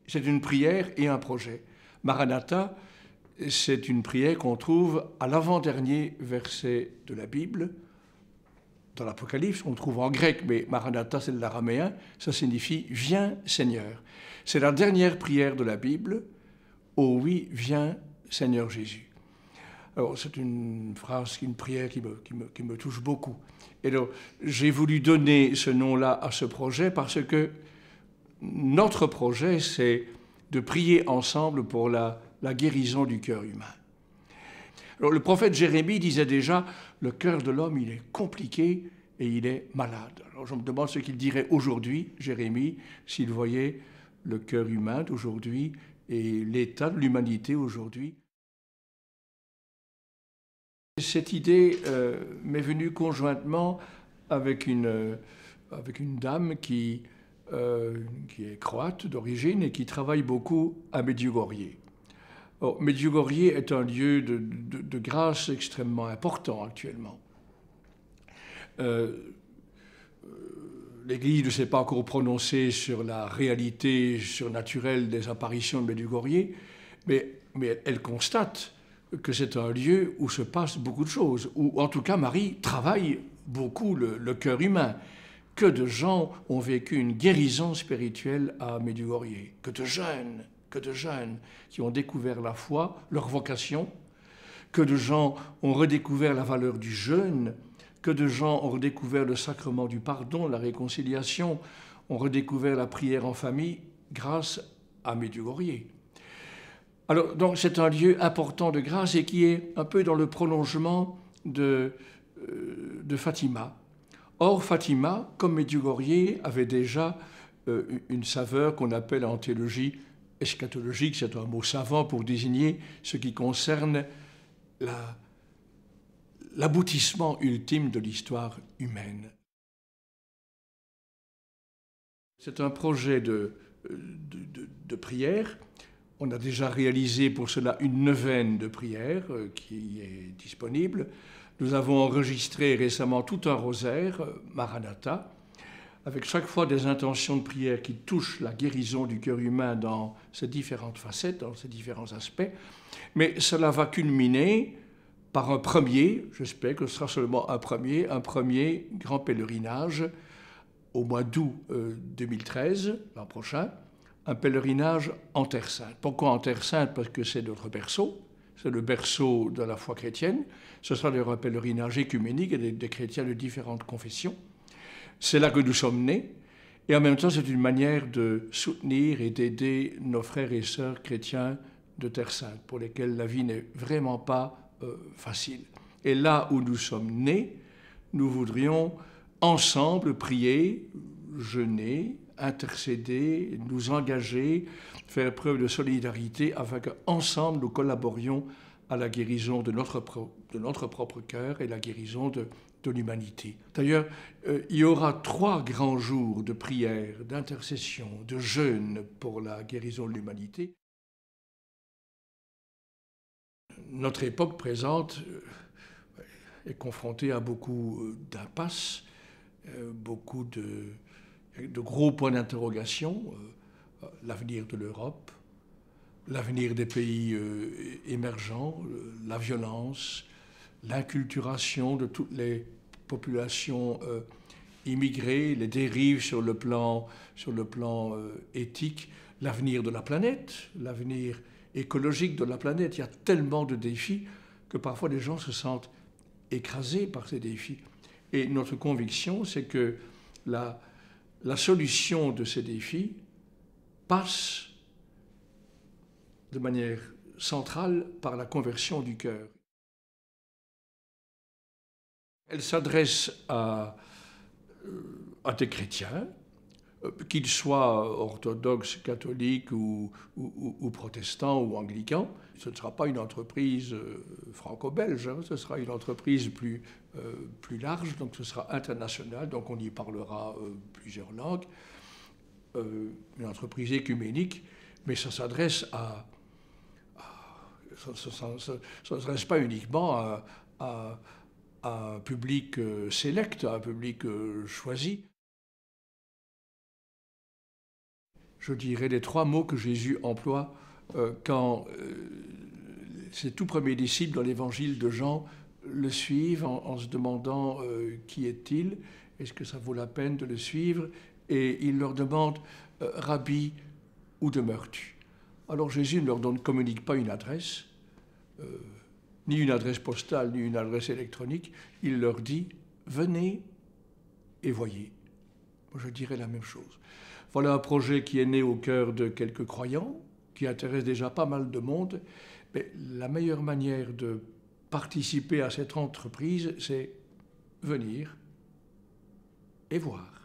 c'est une prière et un projet. Maranatha, c'est une prière qu'on trouve à l'avant-dernier verset de la Bible, dans l'Apocalypse, on trouve en grec, mais Maranatha, c'est de l'araméen, ça signifie « Viens Seigneur ». C'est la dernière prière de la Bible, « Oh oui, viens Seigneur Jésus ». Alors, c'est une phrase, une prière qui me touche beaucoup. Et donc, j'ai voulu donner ce nom-là à ce projet parce que notre projet, c'est de prier ensemble pour la guérison du cœur humain. Alors, le prophète Jérémie disait déjà, le cœur de l'homme, il est compliqué et il est malade. Alors, je me demande ce qu'il dirait aujourd'hui, Jérémie, s'il voyait le cœur humain d'aujourd'hui et l'état de l'humanité aujourd'hui. Cette idée m'est venue conjointement avec une dame qui est croate d'origine et qui travaille beaucoup à Medjugorje. Medjugorje est un lieu de grâce extrêmement important actuellement. L'Église ne s'est pas encore prononcée sur la réalité surnaturelle des apparitions de Medjugorje, mais elle constate que c'est un lieu où se passe beaucoup de choses, où en tout cas Marie travaille beaucoup le cœur humain. Que de gens ont vécu une guérison spirituelle à Medjugorje, que de jeunes qui ont découvert la foi, leur vocation, que de gens ont redécouvert la valeur du jeûne, que de gens ont redécouvert le sacrement du pardon, la réconciliation, ont redécouvert la prière en famille grâce à Medjugorje. Alors, donc, c'est un lieu important de grâce et qui est un peu dans le prolongement de Fatima. Or, Fatima, comme Medjugorje, avait déjà une saveur qu'on appelle en théologie eschatologique, c'est un mot savant pour désigner ce qui concerne l'aboutissement ultime de l'histoire humaine. C'est un projet de prière. On a déjà réalisé pour cela une neuvaine de prières qui est disponible. Nous avons enregistré récemment tout un rosaire, Maranatha, avec chaque fois des intentions de prière qui touchent la guérison du cœur humain dans ses différentes facettes, dans ses différents aspects. Mais cela va culminer par un premier, j'espère que ce sera seulement un premier grand pèlerinage au mois d'août 2013, l'an prochain, un pèlerinage en Terre Sainte. Pourquoi en Terre Sainte? Parce que c'est notre berceau, c'est le berceau de la foi chrétienne. Ce sera d'ailleurs un pèlerinage écuménique et des chrétiens de différentes confessions. C'est là que nous sommes nés, et en même temps c'est une manière de soutenir et d'aider nos frères et sœurs chrétiens de Terre Sainte, pour lesquels la vie n'est vraiment pas facile. Et là où nous sommes nés, nous voudrions ensemble prier, jeûner, intercéder, nous engager, faire preuve de solidarité afin qu'ensemble nous collaborions à la guérison de notre propre cœur et la guérison de l'humanité. D'ailleurs, il y aura 3 grands jours de prière, d'intercession, de jeûne pour la guérison de l'humanité. Notre époque présente est confrontée à beaucoup d'impasses, beaucoup de gros points d'interrogation, l'avenir de l'Europe, l'avenir des pays émergents, la violence, l'inculturation de toutes les populations immigrées, les dérives sur le plan éthique, l'avenir de la planète, l'avenir écologique de la planète. Il y a tellement de défis que parfois les gens se sentent écrasés par ces défis. Et notre conviction, c'est que la solution de ces défis passe de manière centrale par la conversion du cœur. Elle s'adresse à des chrétiens, qu'ils soient orthodoxes, catholiques ou protestants ou anglicans. Ce ne sera pas une entreprise franco-belge, hein, ce sera une entreprise plus large, donc ce sera international, donc on y parlera plusieurs langues. Une entreprise écuménique, mais ça s'adresse ça ne s'adresse pas uniquement à un public sélect, à un public choisi. je dirais, les 3 mots que Jésus emploie quand ses tout premiers disciples dans l'évangile de Jean le suivent en se demandant qui est-il, est-ce que ça vaut la peine de le suivre, et il leur demande Rabbi, où demeures-tu? Alors Jésus ne leur communique pas une adresse, ni une adresse postale, ni une adresse électronique. Il leur dit venez et voyez. Moi, je dirais la même chose. Voilà un projet qui est né au cœur de quelques croyants, qui intéresse déjà pas mal de monde. Mais la meilleure manière de participer à cette entreprise, c'est venir et voir.